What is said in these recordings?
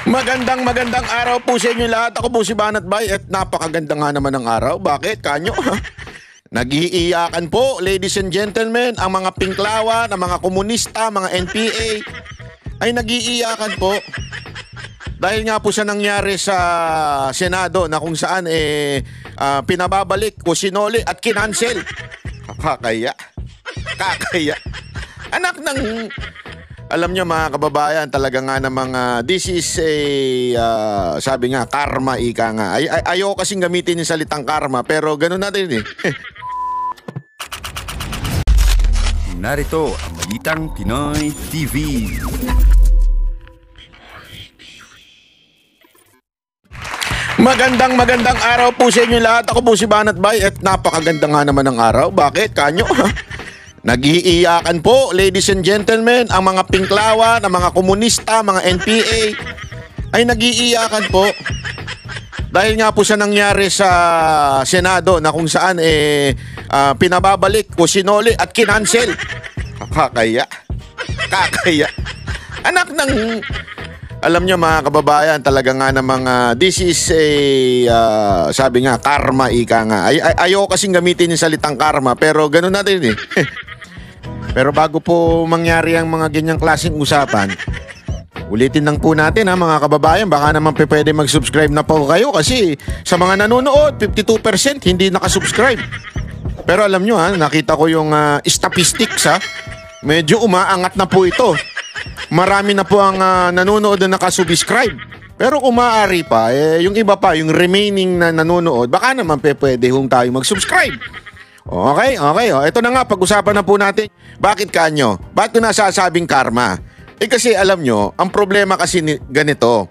Magandang araw po sa inyo lahat. Ako po si Banat Bay at napakaganda nga naman ng araw. Bakit? Kanyo? Nag-iiyakan po, ladies and gentlemen, ang mga pinklawan, ang mga komunista, mga NPA ay nag-iiyakan po. Dahil nga po sa nangyari sa Senado na kung saan pinababalik o sinoli at kinansel. Kakaya. Anak ng... Alam nyo mga kababayan, talaga nga namang this is a, sabi nga, karma, ika nga. Ayaw kasing gamitin yung salitang karma, pero ganun natin eh. Narito ang Balitang Pinoy TV. Magandang araw po sa inyo lahat. Ako po si Banat Bay at napakaganda nga naman ng araw. Bakit? Kanyo? Nag-iiyakan po, ladies and gentlemen, ang mga pinklawan, ang mga komunista, mga NPA ay nag-iiyakan po. Dahil nga po sa nangyari sa Senado na kung saan pinababalik o sinoli at kinansel. Kakaya. Anak ng... Alam nyo mga kababayan, talaga nga namang this is a, sabi nga, karma, ika nga. Ayaw kasing gamitin yung salitang karma, pero ganun natin eh. Pero bago po mangyari ang mga ganyang klaseng usapan, ulitin lang po natin mga kababayan, baka naman pwede mag-subscribe na po kayo kasi sa mga nanonood, 52% hindi nakasubscribe. Pero alam nyo nakita ko yung statistics medyo umaangat na po ito. Marami na po ang nanonood na nakasubscribe. Pero kung maaari pa, yung iba pa, yung remaining na nanonood, baka naman pwede tayo mag-subscribe. Okay. Ito na nga, pag-usapan na po natin. Bakit kanyo? Bakit ko nasasabing karma? Kasi alam nyo, ang problema kasi ganito.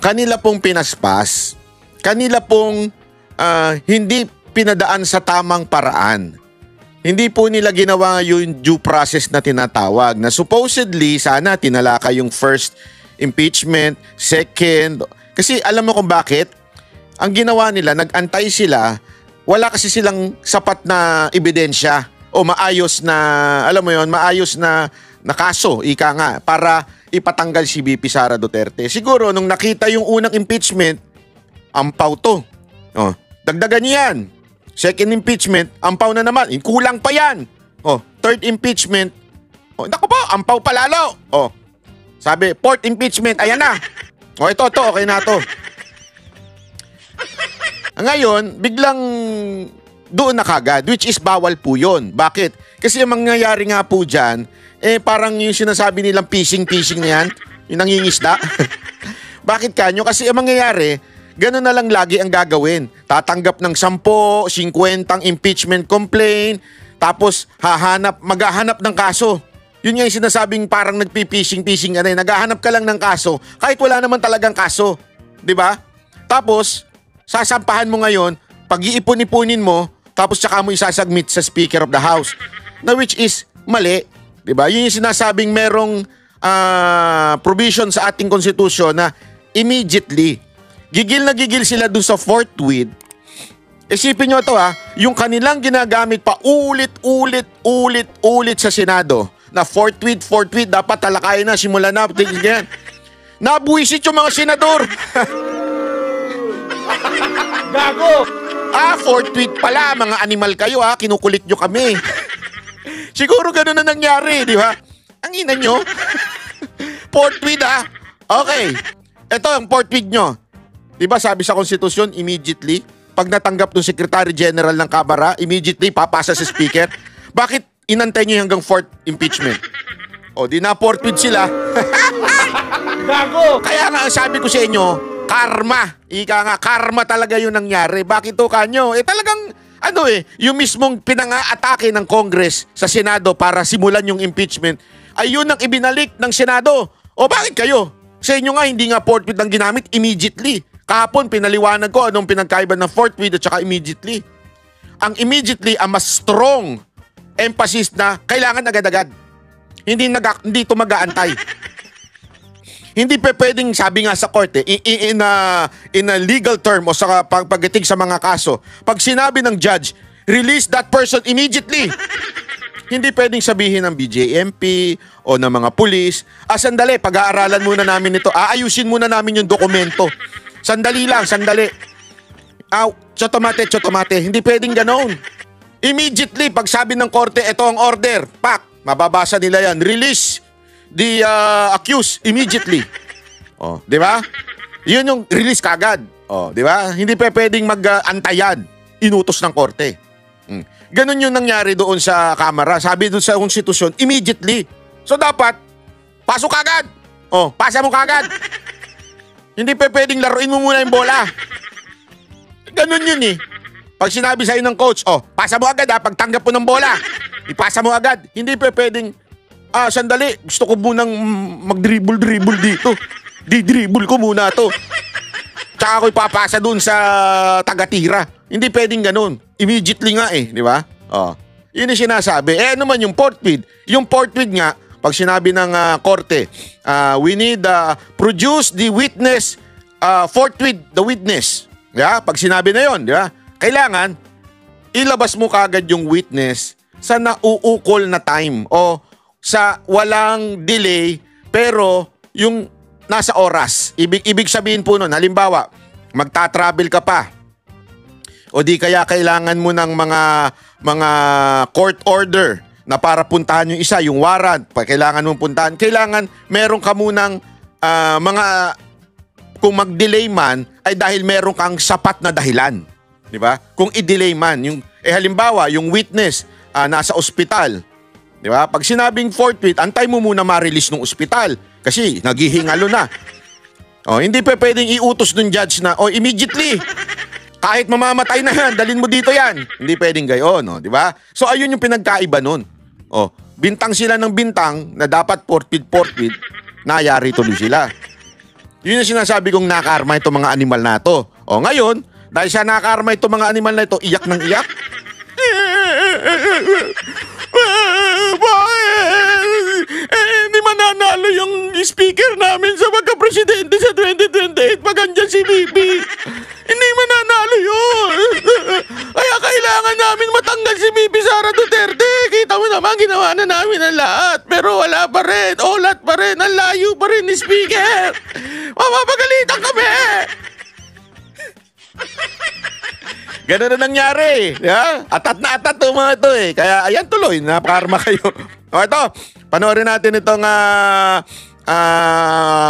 Kanila pong pinaspas, kanila pong hindi pinadaan sa tamang paraan. Hindi po nila ginawa yung due process na tinatawag na supposedly sana tinalakay yung first impeachment, second. Kasi alam mo kung bakit? Ang ginawa nila, nag-antay sila, wala kasi silang sapat na ebidensya o maayos na, alam mo yon, maayos na kaso, ika nga, para ipatanggal si VP Sara Duterte. Siguro nung nakita yung unang impeachment, ampaw to. Dagdagan niya yan. Second impeachment, ampaw na naman. Kulang pa yan. Third impeachment, naku po, ampaw pa lalo. Sabi, fourth impeachment, ayan na. Ito, okay na to. Ngayon, biglang doon na kagad, which is bawal po yun. Bakit? Kasi ang mangyayari nga po dyan, parang yung sinasabi nilang fishing na yan, yung nangingisda. Bakit kanyo? Kasi ang mangyayari, ganun na lang lagi ang gagawin. Tatanggap ng 10, 50 impeachment complaint, tapos maghahanap ng kaso. Yun nga yung sinasabing parang nagpipishing naghahanap ka lang ng kaso, kahit wala naman talagang kaso. Diba? Tapos, sasampahan mo ngayon, pag-iipon-ipunin mo, tapos tsaka mo isasubmit sa Speaker of the House. Na which is mali. Diba? Yun yung sinasabing merong provision sa ating konstitusyon na immediately. Gigil na gigil sila dun sa forthwith. Isipin nyo ito yung kanilang ginagamit pa ulit sa Senado na forthwith, dapat talakayin na, simulan na. Nabuisit yung mga senador. Gago! Forthwith pala, mga animal kayo kinukulit nyo kami. Siguro gano'n na nangyari, di ba? Ang ina nyo. Forthwith Okay. Ito ang forthwith nyo. Di ba sabi sa konstitusyon, immediately, pag natanggap ng Secretary General ng Kamara, immediately papasa sa Speaker. Bakit inantay nyo hanggang fourth impeachment? Di na forthwith sila. Gago! Kaya nga sabi ko sa inyo, karma. Ika nga, karma talaga yung nangyari. Bakit to kanyo? Talagang, yung mismong pinanga-atake ng Congress sa Senado para simulan yung impeachment, ay yun ang ibinalik ng Senado. Bakit kayo? Sa inyo nga, hindi nga forthwith ang ginamit immediately. Kahapon, pinaliwanag ko anong pinagkaiba ng forthwith at saka immediately. Ang immediately, ang mas strong emphasis na kailangan agad-agad. Hindi ito mag-aantay. Hindi pwedeng, sabi nga sa korte, in a legal term o sa pagdating sa mga kaso, pag sinabi ng judge, release that person immediately. Hindi pwedeng sabihin ng BJMP o ng mga pulis, sandali, pag-aaralan muna namin ito. Aayusin muna namin yung dokumento. Sandali lang, sandali. Chotomate. Hindi pwedeng ganoon. Immediately, pag sabi ng korte, ito ang order. Pak, mababasa nila yan. Release the accused immediately. Oh, di ba? Yun yung release kagad. Oh, di ba? Hindi pa pwedeng mag-antayan. Inutos ng korte. Ganon yung nangyari doon sa kamera. Sabi doon sa konstitusyon, immediately. So dapat, pasok kagad. Oh, pasa mo kagad. Hindi pa pwedeng laruin mo muna yung bola. Ganon yun eh. Pag sinabi sa'yo ng coach, pasa mo agad pagtanggap mo ng bola. Ipasa mo agad. Hindi pa pwedeng, sandali, gusto ko munang mag-dribble dito. Di-dribble ko muna to. Tsaka ako ipapasa dun sa taga-tira. Hindi pwedeng ganun. Immediately nga di ba? Yun yung sinasabi. Ano man yung forthwith? Yung forthwith nga, pag sinabi ng korte, we need produce the witness, forthwith the witness. Yeah? Pag sinabi na yon, di ba? Kailangan, ilabas mo kagad yung witness sa nauukol na time o sa walang delay pero yung nasa oras. Ibig sabihin po nun, halimbawa, magta-travel ka pa o di kaya kailangan mo ng mga court order na para puntahan yung isa, yung warrant, kailangan mong puntahan. Kailangan meron ka munang kung mag-delay man ay dahil meron kang sapat na dahilan. Di ba? Kung i-delay man, halimbawa, yung witness nasa ospital. Di ba? Pag sinabing forthwith, antay mo muna ma-release ng ospital kasi naghihingalo na. Hindi pa pwedeng iutos ng judge na, immediately, kahit mamamatay na yan, dalin mo dito yan. Hindi pwedeng gayon, di ba? So, ayun yung pinagkaiba nun. Bintang sila ng bintang na dapat forthwith, nayari tuloy sila. Yun yung sinasabi kong nakarma itong mga animal na to. Ngayon, dahil siya nakarma itong mga animal na ito, iyak ng iyak. Hindi mananalo yung speaker namin sa pagka-presidente sa 2028 pag andyan si Bibi. Hindi mananalo yun. Kaya kailangan namin matanggal si Bibi Sara Duterte. Kita mo naman, ginawa na namin ang lahat. Pero wala pa rin. Olat pa rin. Ang layo pa rin ni speaker. Mapapagalitan kami. Ganun na nangyari. Yeah? Atat na atat itong mga ito Kaya ayan tuloy, napakarma kayo. Ito, panoorin natin itong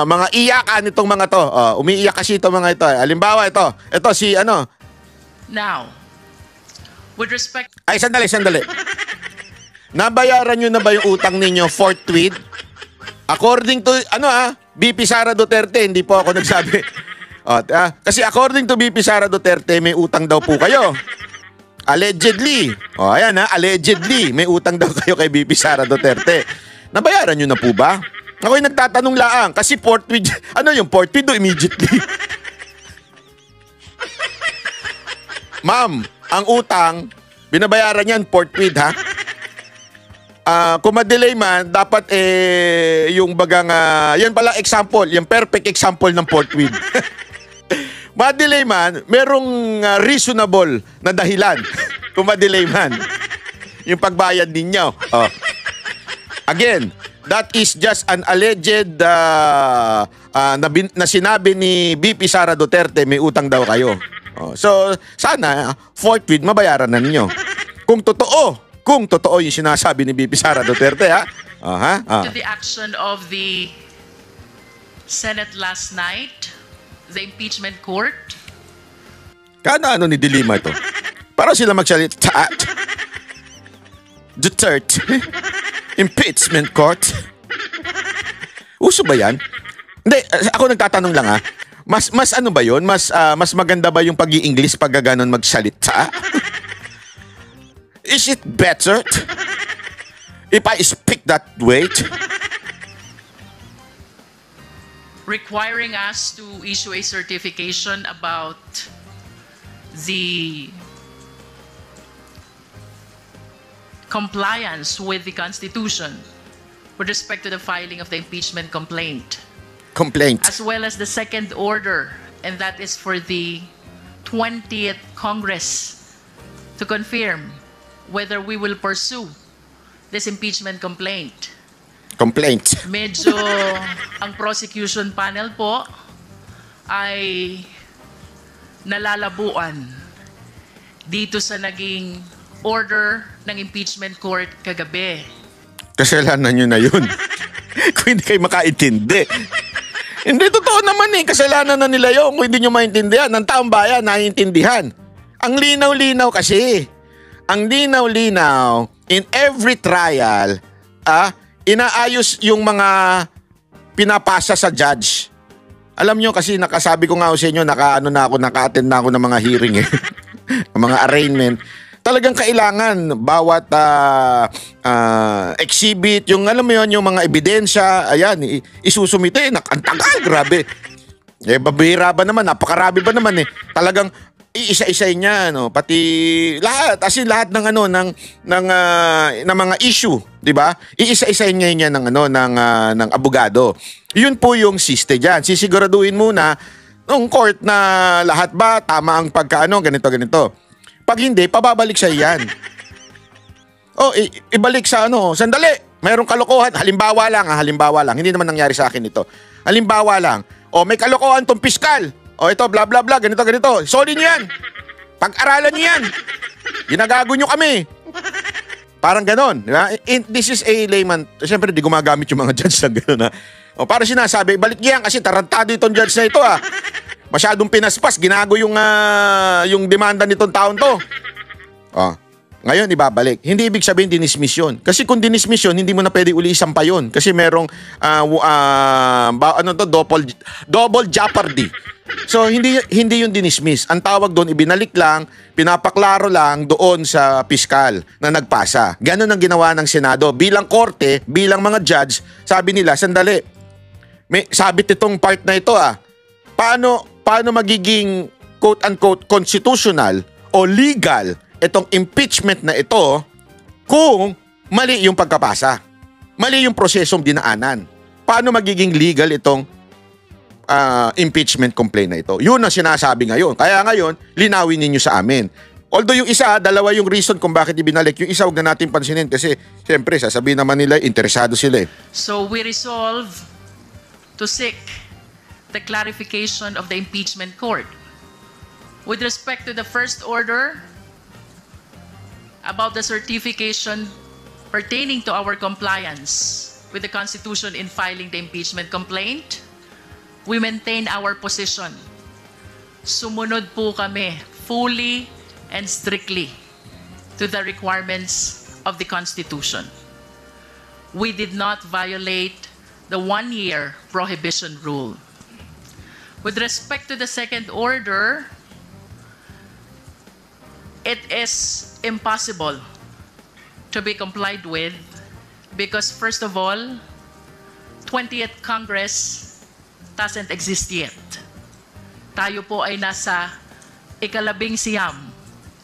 mga iyakan itong mga to. Umiiyak kasi itong mga ito. Halimbawa ito si Now, with respect... Ay, sandali. Nabayaran nyo na ba yung utang ninyo forthwith? According to, BP Sara Duterte, hindi po ako nagsabi. Kasi according to BP Sara Duterte, may utang daw po kayo. Allegedly. Ayan allegedly, may utang daw kayo kay BP Sara Duterte. Nabayaran nyo na po ba? Ako'y nagtatanong laang kasi forthwith, yung forthwith o immediately? Ma'am, ang utang, binabayaran yan forthwith kung ma-delay man, dapat yung bagang, yan pala example, yung perfect example ng forthwith. Ma-delay man, merong reasonable na dahilan kung ma-delay man yung pagbayad ninyo. Again, that is just an alleged na sinabi ni BP Sara Duterte, may utang daw kayo. So, sana, forthwith, mabayaran na ninyo. Kung totoo yung sinasabi ni BP Sara Duterte, To the action of the Senate last night, the impeachment court. Ano ni Dilima ito? Para sila magsalita. Duterte. Impeachment court. Uso ba yan? Hindi, ako nagtatanong lang Mas ano ba yun? Mas maganda ba yung pag-i-English pag gano'n magsalita? Is it better if I speak that way? Requiring us to issue a certification about the compliance with the Constitution with respect to the filing of the impeachment complaint. As well as the second order, and that is for the 20th Congress to confirm whether we will pursue this impeachment complaint. Complaint. Medyo ang prosecution panel po ay nalalabuan dito sa naging order ng impeachment court kagabi. Kasalanan nyo na yun. Kung hindi kayo makaintindi. Hindi, totoo naman eh. Kasalanan na nila yun kung hindi nyo maintindihan. Ang taong bayan, naiintindihan. Ang linaw-linaw kasi. Ang linaw-linaw, in every trial, inaayos yung mga pinapasa sa judge. Alam nyo kasi nakasabi ko nga sa inyo, naka-attend na ako ng mga hearing eh. Mga arraignment. Talagang kailangan bawat exhibit, yung alam mo yun, yung mga ebidensya, ayan, isusumite. Ang tagal, grabe. Eh, babihira ba naman, napakarami ba naman eh. Talagang iisa-isay niya, no, pati lahat, as in lahat ng mga issue, 'di ba? Iisa-isay niya ng ng abogado. 'Yun po yung siste diyan. Sisiguraduhin muna ng court na lahat ba tama ang ganito. Pag hindi, pababalik sa iyan. Ibalik sa sandali. Mayroong kalokohan, halimbawa lang, hindi naman nangyari sa akin ito. Halimbawa lang, may kalokohan tong piskal. Ito, bla bla bla, ganito. Solid niyo yan. Pag-aralan niyo yan. Ginagago niyo kami. Parang ganon. Diba? This is a layman. Siyempre, di gumagamit yung mga judge na ganon. Para sinasabi, balik niya yan kasi tarantado itong judge na ito. Masyadong pinaspas. Ginago yung demanda nitong taon to. Ngayon, ibabalik. Hindi ibig sabihin dinismiss yun. Kasi kung dinismiss yun, hindi mo na pwede uli isampa yun. Kasi merong double jeopardy. So, hindi yun dinismiss. Ang tawag doon, ibinalik lang, pinapaklaro lang doon sa piskal na nagpasa. Ganon ang ginawa ng Senado. Bilang korte, bilang mga judge, sabi nila, sandali, may sabit itong part na ito Paano magiging quote-unquote constitutional o legal itong impeachment na ito kung mali yung pagkapasa? Mali yung prosesong dinaanan. Paano magiging legal itong impeachment complaint na ito? Yun ang sinasabi ngayon. Kaya ngayon, linawin ninyo sa amin. Although yung isa, dalawa yung reason kung bakit ibinalik. Yung isa, huwag na natin pansinin kasi siyempre, sasabihin naman nila, interesado sila eh. So we resolve to seek the clarification of the impeachment court. With respect to the first order about the certification pertaining to our compliance with the Constitution in filing the impeachment complaint, we maintain our position. Sumunod po kami fully and strictly to the requirements of the Constitution. We did not violate the one-year prohibition rule. With respect to the second order, it is impossible to be complied with because, first of all, 20th Congress doesn't exist yet. Tayo po ay nasa ika-11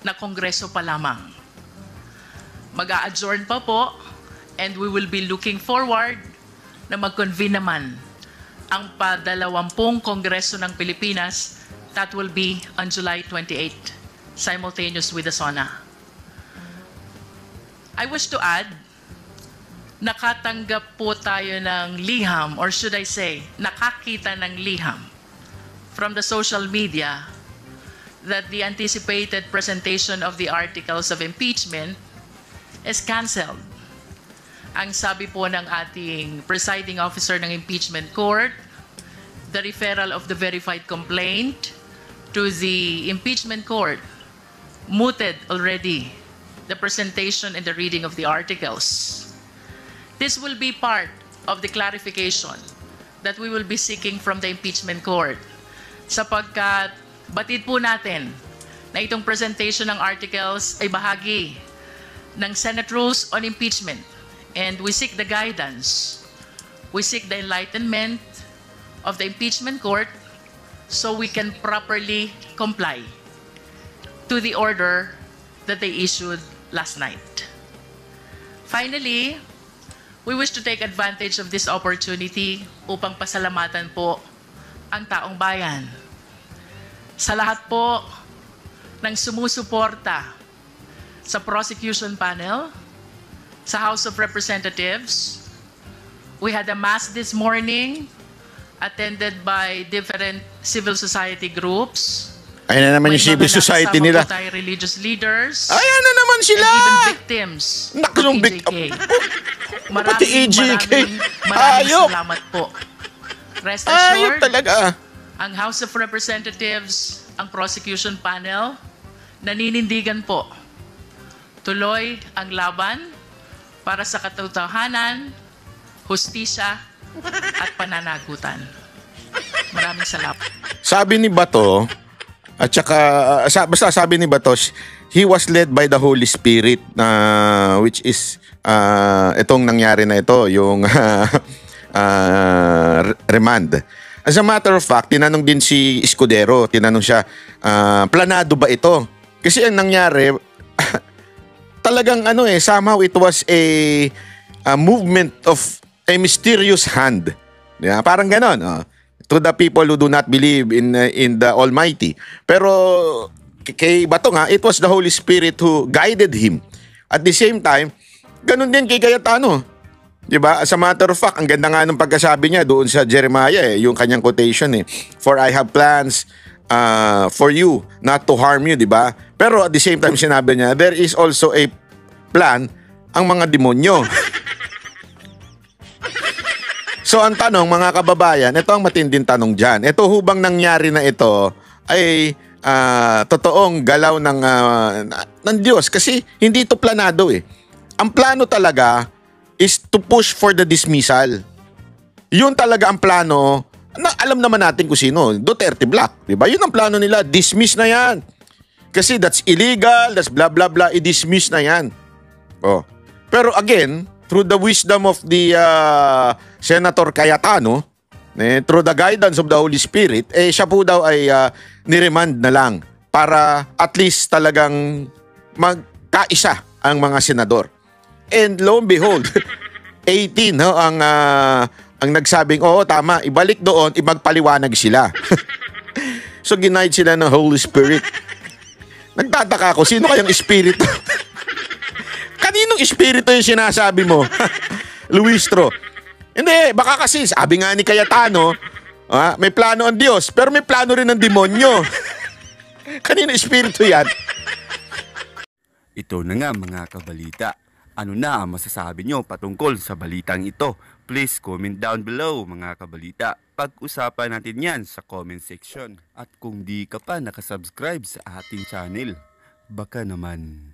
na kongreso pa lamang. Mag-a-adjourn pa po and we will be looking forward na mag-convene naman ang pa-20 kongreso ng Pilipinas. That will be on July 28, simultaneous with the SONA. I wish to add, nakatanggap po tayo ng liham, or should I say, nakakita ng liham from the social media that the anticipated presentation of the articles of impeachment is canceled. Ang sabi po ng ating presiding officer ng impeachment court, the referral of the verified complaint to the impeachment court mooted already the presentation and the reading of the articles. This will be part of the clarification that we will be seeking from the impeachment court. Sapagkat batid po natin na itong presentation ng articles ay bahagi ng Senate Rules on Impeachment. And we seek the guidance, we seek the enlightenment of the impeachment court so we can properly comply to the order that they issued last night. Finally, we wish to take advantage of this opportunity upang pasalamatan po ang taong bayan. Sa lahat po ng sumusuporta sa prosecution panel, sa House of Representatives. We had a mass this morning attended by different civil society groups. Ayan na naman yung civil society nila. May mga religious leaders. Ayan na naman sila. And even victims Naku, ng nung EJK. Pati EJK. Maraming Ayop. salamat po. Rest Ayop assured, talaga. ang House of Representatives, ang prosecution panel, naninindigan po. Tuloy ang laban para sa katotohanan, hustisya, at pananagutan. Maraming salamat. Sabi ni Bato, at saka, basta sabi ni Bato, he was led by the Holy Spirit, which is, itong nangyari na ito, yung remand. As a matter of fact, tinanong din si Escudero, tinanong siya, planado ba ito? Kasi ang nangyari, talagang somehow it was a movement of a mysterious hand. Yeah, parang ganon. To the people who do not believe in the Almighty. Pero kay Bato nga, it was the Holy Spirit who guided him. At the same time, ganon din kay Cayetano. Diba? As a matter of fact, ang ganda nga ng pagkasabi niya doon sa Jeremiah, yung kanyang quotation For I have plans for you, not to harm you, diba? Pero at the same time, sinabi niya, there is also a plan ang mga demonyo. So ang tanong, mga kababayan, ito ang matinding tanong dyan. Ito hubang nangyari na ito ay totoong galaw ng Diyos kasi hindi ito planado eh. Ang plano talaga is to push for the dismissal. Yun talaga ang plano. Alam naman natin kung sino. Duterte Black. Diba? Yun ang plano nila. Dismiss na yan. Kasi that's illegal, that's blah blah blah. I-dismiss na yan. Oh. Pero again, through the wisdom of the Senator Cayetano, through the guidance of the Holy Spirit, siya po daw ay niremand na lang para at least talagang magkaisa ang mga senador. And lo and behold, 18 ang nagsabing, oo tama, ibalik doon, ibagpaliwanag sila. So ginaid sila ng Holy Spirit. Nagtataka ako, sino kayang espiritu? Kaninong espiritu yung sinasabi mo? Luistro. Hindi, baka kasi, sabi nga ni Cayetano, may plano ang Diyos, pero may plano rin ng demonyo. Kaninong espiritu yan? Ito na nga mga kabalita. Ano na ang masasabi nyo patungkol sa balitang ito? Please comment down below mga kabalita. Pag-usapan natin yan sa comment section. At kung di ka pa nakasubscribe sa ating channel, baka naman